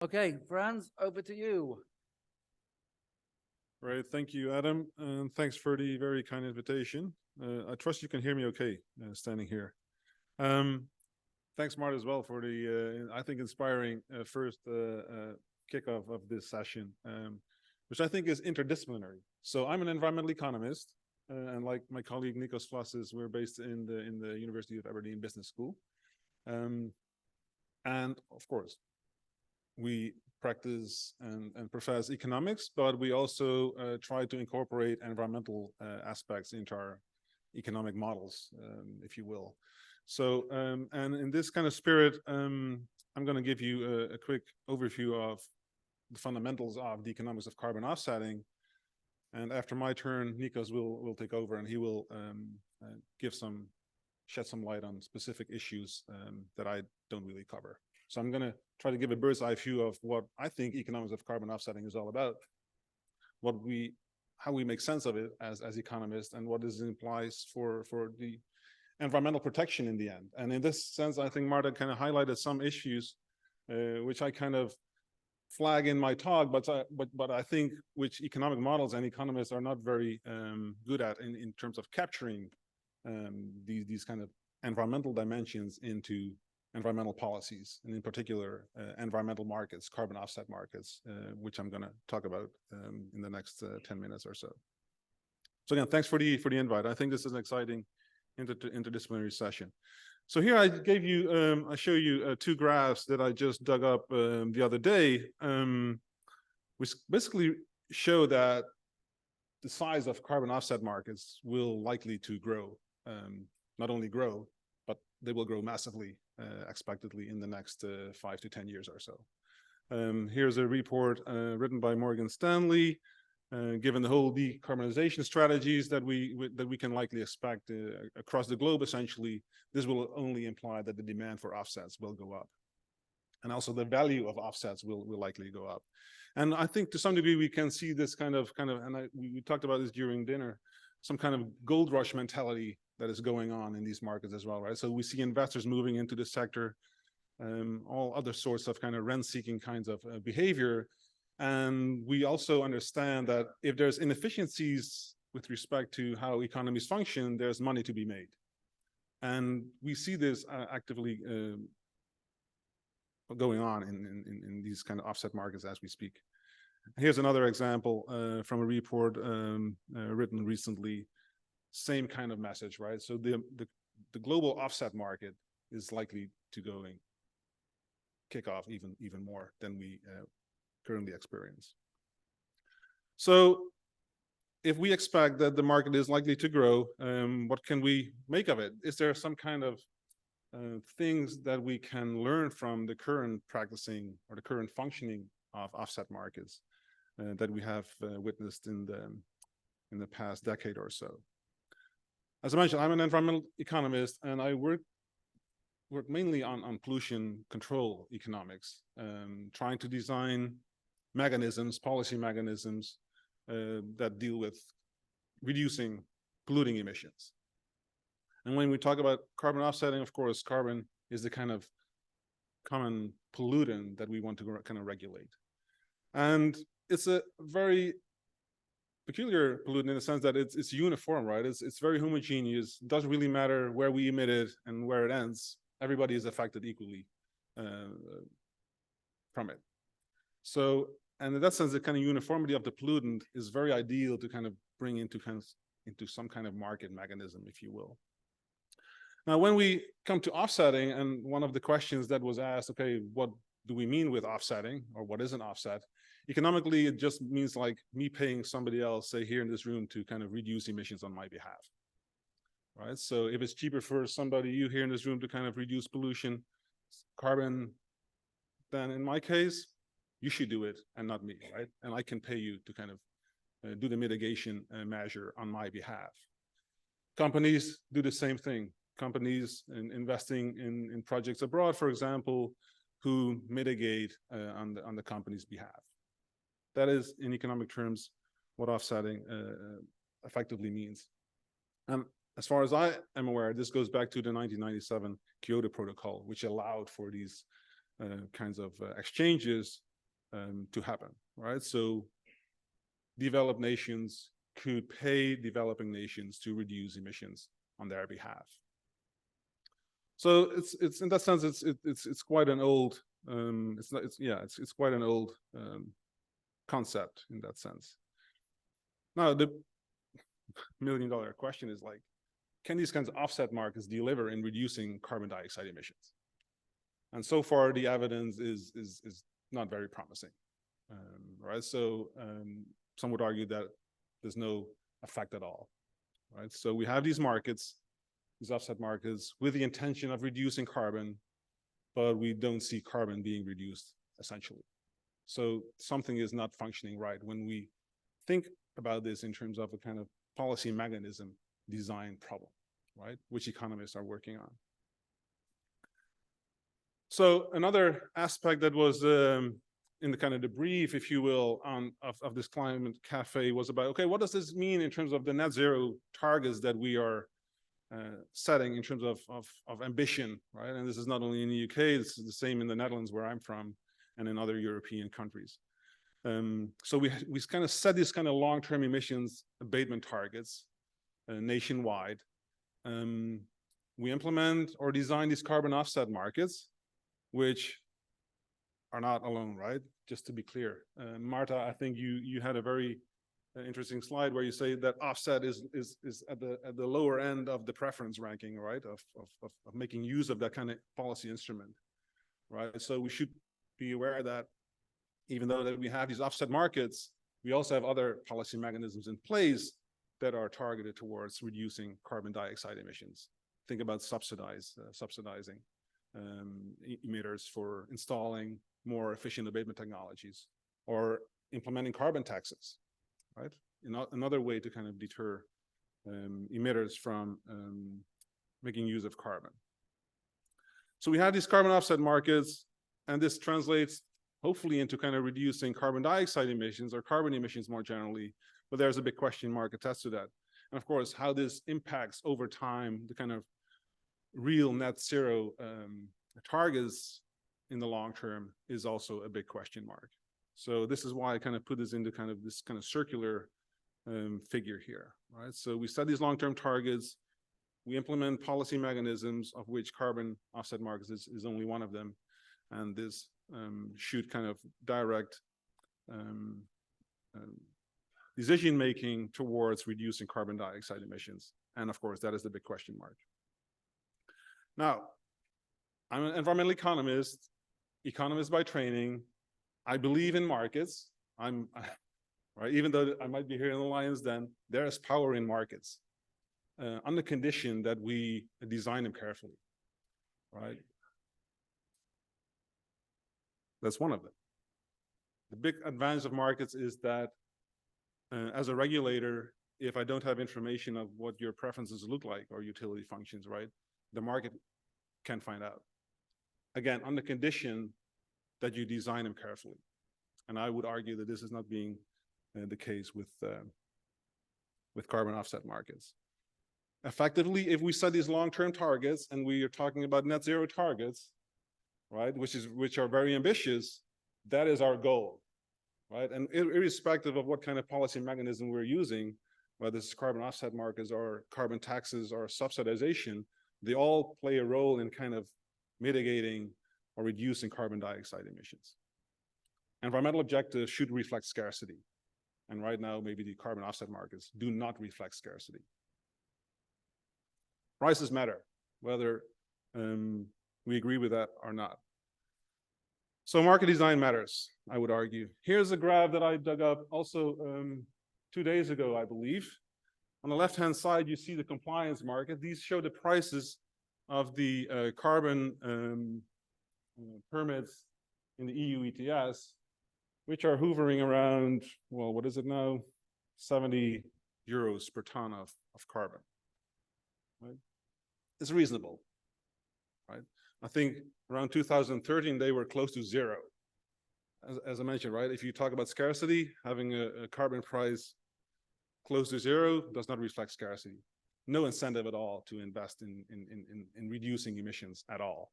Okay, Frans, over to you. Right, thank you, Adam, and thanks for the very kind invitation. I trust you can hear me okay, standing here. Um, Thanks, Marta, as well for the, I think, inspiring first kickoff of this session, which I think is interdisciplinary. So I'm an environmental economist, and like my colleague Nikos Flassis, we're based in the University of Aberdeen Business School. Um, and of course, we practice and profess economics, but we also try to incorporate environmental aspects into our economic models, if you will. So, and in this kind of spirit, I'm going to give you a quick overview of the fundamentals of the economics of carbon offsetting. And after my turn, Nikos will take over, and he will shed some light on specific issues that I don't really cover. So I'm going to try to give a bird's eye view of what I think economics of carbon offsetting is all about, how we make sense of it as economists, and what this implies for the environmental protection in the end. And in this sense, I think Marta kind of highlighted some issues which I kind of flag in my talk, but I think which economic models and economists are not very good at in terms of capturing these kind of environmental dimensions into environmental policies, and in particular environmental markets, carbon offset markets, which I'm going to talk about in the next 10 minutes or so. So again, thanks for the invite. I think this is an exciting interdisciplinary session. So here I gave you, I show you two graphs that I just dug up the other day, which basically show that the size of carbon offset markets will likely to grow, not only grow, but they will grow massively, expectedly in the next 5 to 10 years or so. Here's a report written by Morgan Stanley. Given the whole decarbonization strategies that we can likely expect across the globe, essentially, this will only imply that the demand for offsets will go up, and also the value of offsets will likely go up. And I think to some degree we can see this kind of, and we talked about this during dinner, some kind of gold rush mentality that is going on in these markets as well, right? So we see investors moving into the sector, all other sorts of kind of rent-seeking kinds of behavior. And we also understand that if there's inefficiencies with respect to how economies function, there's money to be made. And we see this actively going on in these kind of offset markets as we speak. Here's another example from a report written recently. Same kind of message, right? So the global offset market is likely to kick off even more than we currently experience. So if we expect that the market is likely to grow, what can we make of it? Is there some kind of things that we can learn from the current practicing or the current functioning of offset markets that we have witnessed in the past decade or so? As I mentioned, I'm an environmental economist, and I work mainly on pollution control economics, trying to design mechanisms, policy mechanisms that deal with reducing polluting emissions. And when we talk about carbon offsetting, of course, carbon is the kind of common pollutant that we want to kind of regulate. And it's a very peculiar pollutant in the sense that it's uniform, right? It's very homogeneous. It doesn't really matter where we emit it and where it ends. Everybody is affected equally from it. So, and in that sense, the kind of uniformity of the pollutant is very ideal to kind of bring into some kind of market mechanism, if you will. Now, when we come to offsetting, and one of the questions that was asked, okay, what do we mean with offsetting, or what is an offset? Economically, it just means like me paying somebody else, say here in this room, to kind of reduce emissions on my behalf, right? So if it's cheaper for you here in this room to kind of reduce pollution, carbon, then in my case, you should do it and not me, right? And I can pay you to kind of do the mitigation measure on my behalf. Companies do the same thing. Companies investing in projects abroad, for example, who mitigate on the company's behalf. That is, in economic terms, what offsetting effectively means. As far as I am aware, this goes back to the 1997 Kyoto Protocol, which allowed for these kinds of exchanges to happen, right? So developed nations could pay developing nations to reduce emissions on their behalf. So it's in that sense it's quite an old it's quite an old concept in that sense. Now the million-dollar question is like, can these kinds of offset markets deliver in reducing carbon dioxide emissions? And so far the evidence is not very promising, right? So some would argue that there's no effect at all, right? So we have these markets, these offset markets, with the intention of reducing carbon, but we don't see carbon being reduced essentially. So something is not functioning right when we think about this in terms of a kind of policy mechanism design problem, right? Which economists are working on. So another aspect that was in the kind of the brief, if you will, of this climate cafe was about, okay, what does this mean in terms of the net zero targets that we are setting in terms of ambition, right? And this is not only in the UK, this is the same in the Netherlands where I'm from and in other European countries. So we kind of set these kind of long-term emissions abatement targets nationwide. We implement or design these carbon offset markets, which are not alone, right? Just to be clear. Marta, I think you had a very interesting slide where you say that offset is at the lower end of the preference ranking, right? Of making use of that kind of policy instrument, right? So we should be aware that even though that we have these offset markets, we also have other policy mechanisms in place that are targeted towards reducing carbon dioxide emissions. Think about subsidizing emitters for installing more efficient abatement technologies, or implementing carbon taxes, right? Another way to kind of deter emitters from making use of carbon. So we have these carbon offset markets, and this translates hopefully into kind of reducing carbon dioxide emissions or carbon emissions more generally, but there's a big question mark attached to that. And of course, how this impacts over time the kind of real net zero targets in the long term is also a big question mark. So this is why I kind of put this into kind of this kind of circular figure here, right? So we set these long-term targets, we implement policy mechanisms, of which carbon offset markets is only one of them, and this should kind of direct decision-making towards reducing carbon dioxide emissions. And of course, that is the big question mark. Now, I'm an environmental economist by training. I believe in markets. Right, even though I might be here in the Lion's Den, there is power in markets on the condition that we design them carefully, right? That's one of them. The big advantage of markets is that as a regulator, if I don't have information of what your preferences look like or utility functions, right, the market can find out. Again, on the condition that you design them carefully. And I would argue that this is not being the case with carbon offset markets. Effectively, if we set these long-term targets and we are talking about net zero targets, right, which are very ambitious, that is our goal, right? And irrespective of what kind of policy mechanism we're using, whether it's carbon offset markets or carbon taxes or subsidization, they all play a role in kind of mitigating or reducing carbon dioxide emissions. Environmental objectives should reflect scarcity. And right now, maybe the carbon offset markets do not reflect scarcity. Prices matter, whether we agree with that or not. So market design matters, I would argue. Here's a graph that I dug up also 2 days ago, I believe. On the left-hand side, you see the compliance market. These show the prices of the carbon permits in the EU ETS, which are hovering around, well, what is it now? 70 euros per ton of carbon, right? It's reasonable, right? I think around 2013, they were close to zero. As I mentioned, right? If you talk about scarcity, having a carbon price close to zero does not reflect scarcity. No incentive at all to invest in reducing emissions at all.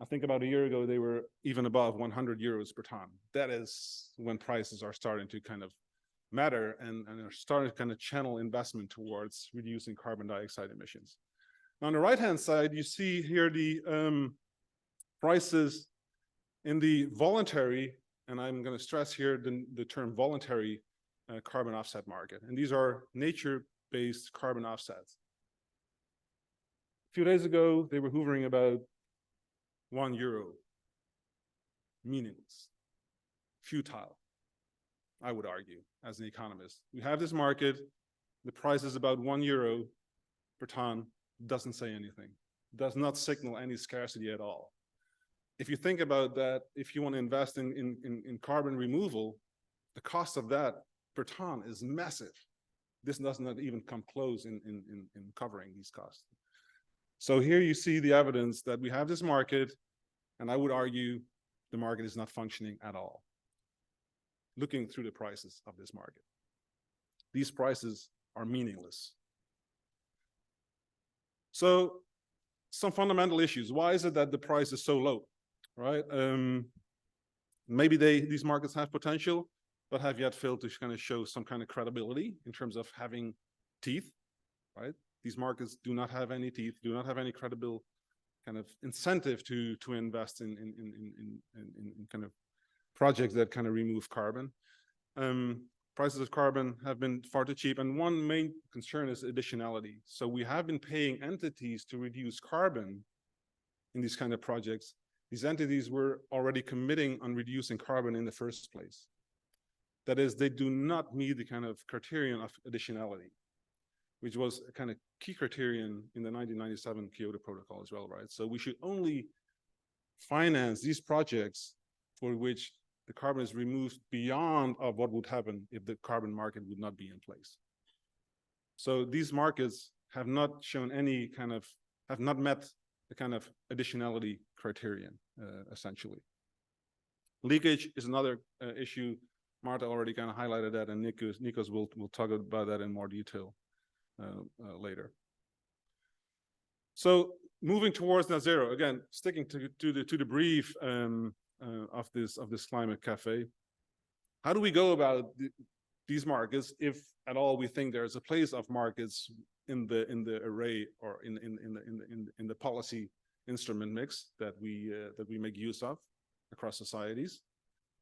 I think about a year ago, they were even above 100 euros per ton. That is when prices are starting to kind of matter and are starting to kind of channel investment towards reducing carbon dioxide emissions. On the right-hand side, you see here the prices in the voluntary, and I'm going to stress here the term voluntary carbon offset market. And these are nature-based carbon offsets. A few days ago, they were hovering about €1. Meaningless, futile, I would argue, as an economist. We have this market, the price is about €1 per ton, doesn't say anything, does not signal any scarcity at all. If you think about that, if you want to invest in carbon removal, the cost of that per ton is massive. This does not even come close in covering these costs. So here you see the evidence that we have this market, and I would argue the market is not functioning at all. Looking through the prices of this market, these prices are meaningless. So some fundamental issues. Why is it that the price is so low, right? Maybe these markets have potential, but have yet failed to kind of show some kind of credibility in terms of having teeth, right? These markets do not have any teeth, do not have any credible kind of incentive to invest in kind of projects that kind of remove carbon. Prices of carbon have been far too cheap, and one main concern is additionality. So we have been paying entities to reduce carbon in these kind of projects. These entities were already committing on reducing carbon in the first place. That is, they do not meet the kind of criterion of additionality, which was a kind of key criterion in the 1997 Kyoto Protocol as well, right? So we should only finance these projects for which the carbon is removed beyond of what would happen if the carbon market would not be in place. So these markets have not shown any kind of, have not met the kind of additionality criterion, essentially. Leakage is another issue. Marta already kind of highlighted that, and Nikos will talk about that in more detail later. So moving towards net zero, again, sticking to the brief of this climate cafe. How do we go about these markets, if at all we think there's a place of markets in the array or in the policy instrument mix that we make use of across societies,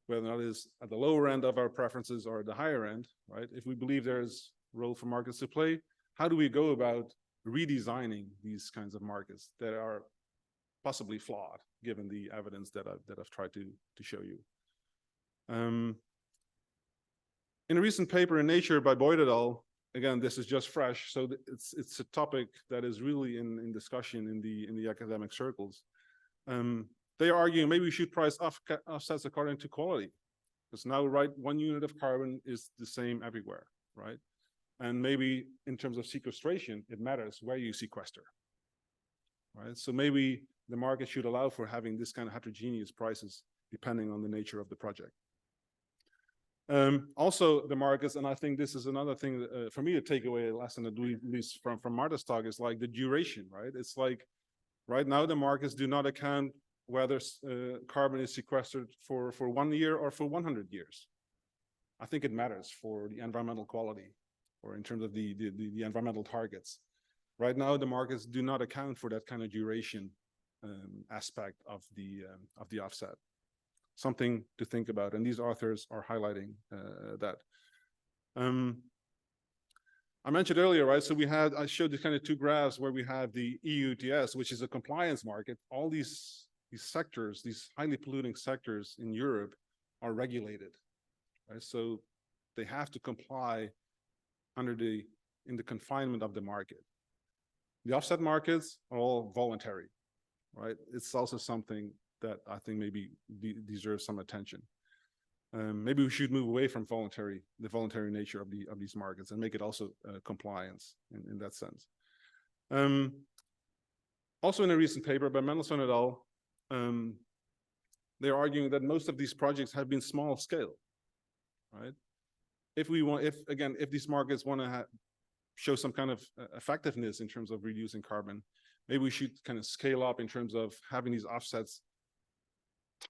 whether that is at the lower end of our preferences or at the higher end, right? If we believe there's a role for markets to play, how do we go about redesigning these kinds of markets that are possibly flawed, given the evidence that I've tried to show you? In a recent paper in Nature by Boyd et al., again, this is just fresh, so it's a topic that is really in discussion in the academic circles. They are arguing maybe we should price offsets according to quality, because now, right, 1 unit of carbon is the same everywhere, right? And maybe in terms of sequestration, it matters where you sequester, right? So maybe the market should allow for having this kind of heterogeneous prices depending on the nature of the project. Also, the markets, and I think this is another thing that, for me to take away a lesson, at least from Marta's talk, is like the duration, right? It's like right now the markets do not account whether carbon is sequestered for 1 year or for 100 years. I think it matters for the environmental quality, or in terms of the environmental targets. Right now, the markets do not account for that kind of duration aspect of the offset. Something to think about, and these authors are highlighting that. I mentioned earlier, right? So I showed the kind of two graphs where we have the EU ETS, which is a compliance market. All these sectors, these highly polluting sectors in Europe, are regulated, right? So they have to comply in the confinement of the market. The offset markets are all voluntary, right? It's also something that I think maybe deserves some attention. Maybe we should move away from the voluntary nature of these markets and make it also compliance in that sense. Also in a recent paper by Mendelssohn et al., they're arguing that most of these projects have been small scale, right? If these markets want to show some kind of effectiveness in terms of reducing carbon, maybe we should kind of scale up in terms of having these offsets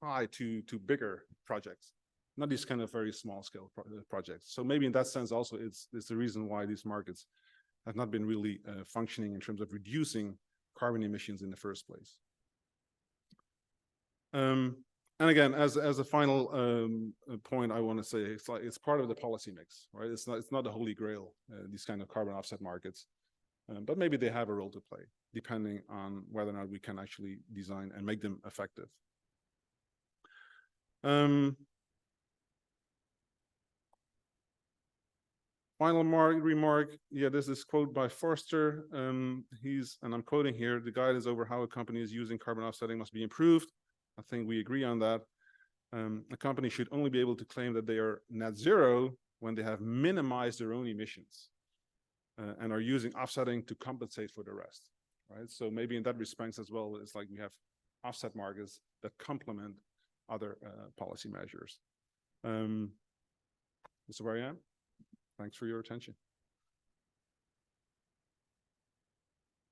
tied to bigger projects, not these kind of very small scale projects. So maybe in that sense also it's the reason why these markets have not been really functioning in terms of reducing carbon emissions in the first place. And again, as a final point, I want to say it's part of the policy mix, right? It's not the holy grail, these kind of carbon offset markets, but maybe they have a role to play, depending on whether or not we can actually design and make them effective. Final remark, yeah, this is quote by Forster. And I'm quoting here, the guidance over how a company is using carbon offsetting must be improved. I think we agree on that. A company should only be able to claim that they are net zero when they have minimized their own emissions and are using offsetting to compensate for the rest, right? So maybe in that respect as well, it's like we have offset markets that complement other policy measures. This is where I am. Thanks for your attention.